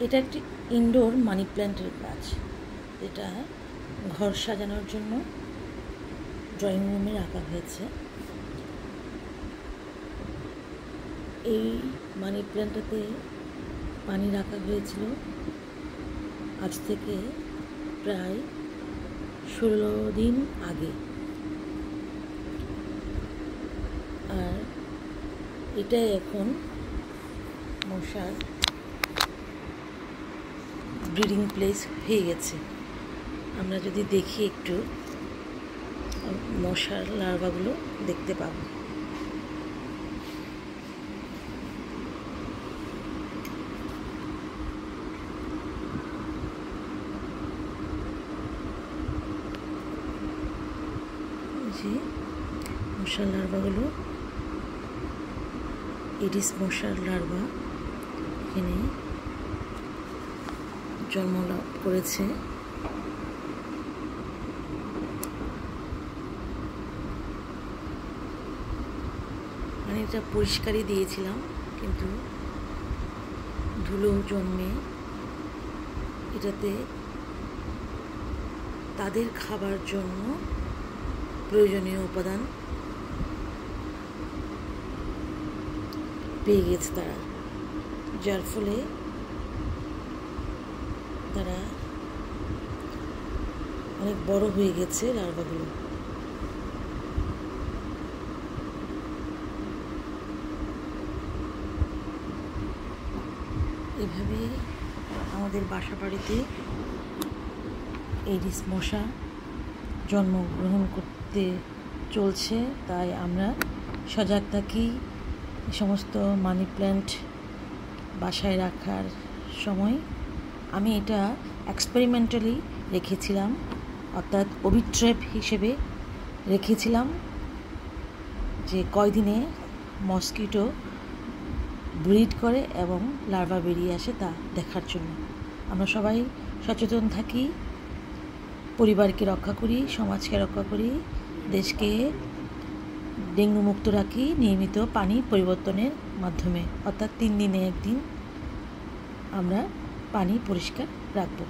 এটা একটি ইনডোর মানি প্ল্যান্টের গাছ, এটা ঘর সাজানোর জন্য ড্রয়িং রুমে রাখা হয়েছে। এই মানি প্ল্যান্টটাতে পানি রাখা হয়েছিল আজ থেকে প্রায় 16 দিন আগে, আর এটা এখন মশার ব্রিডিং প্লেস হয়ে গেছে। আমরা যদি দেখি একটু, মশার লার্ভাগুলো দেখতে পাবো। যে মশার লার্ভাগুলো, এডিস মশার লার্ভা এখানে জন্ম লাভ করেছে। পানিটা পরিষ্কারই দিয়েছিলাম, কিন্তু ধুলো জন্মে এটাতে তাদের খাবার জন্য প্রয়োজনীয় উপাদান পেয়ে গেছে তারা, যার ফলে তারা অনেক বড় হয়ে গেছে লার্ভাগুলো। এভাবে আমাদের বাসা বাড়িতে এডিস মশা জন্মগ্রহণ করতে চলছে, তাই আমরা সজাগ থাকি। সমস্ত মানি প্ল্যান্ট বাসায় রাখার সময় আমি এটা এক্সপেরিমেন্টালি রেখেছিলাম, অর্থাৎ ওভিট্রেপ হিসেবে রেখেছিলাম, যে কয়দিনে মসকিটো ব্রিড করে এবং লার্ভা বেরিয়ে আসে তা দেখার জন্য। আমরা সবাই সচেতন থাকি, পরিবারকে রক্ষা করি, সমাজকে রক্ষা করি, দেশকে ডেঙ্গু মুক্ত রাখি নিয়মিত পানি পরিবর্তনের মাধ্যমে, অর্থাৎ 3 দিনে 1 দিন আমরা পানি পরিষ্কার রাখব।